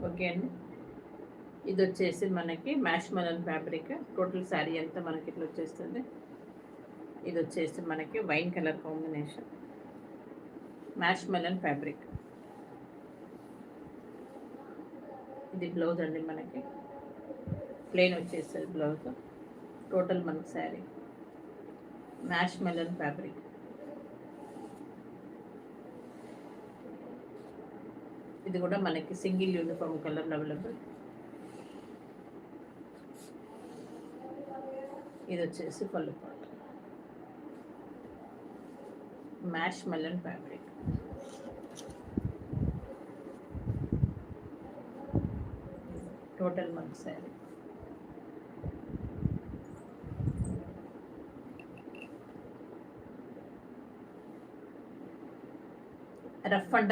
Okay అండి. ఇది వచ్చేసి మనకి mash melon fabric. Total sari అంతా మనకి ఇట్లా వచ్చేస్తుంది. ఇది వచ్చేసి మనకి wine colour combination mash melon fabric. ఇది బ్లౌజ్ అండి, మనకి ప్లెయిన్ వచ్చేస్తుంది బ్లౌజ్. టోటల్ మనకి శారీ మ్యాష్ మెలన్ ఫ్యాబ్రిక్. ఇది కూడా మనకి సింగిల్ యూనిఫామ్ కలర్ అవైలబుల్. ఇది వచ్చేసి పళ్ళు పాట మ్యాష్ మెలన్ ఫ్యాబ్రిక్. టోటల్ మనకి శారీ రఫ్ అండ్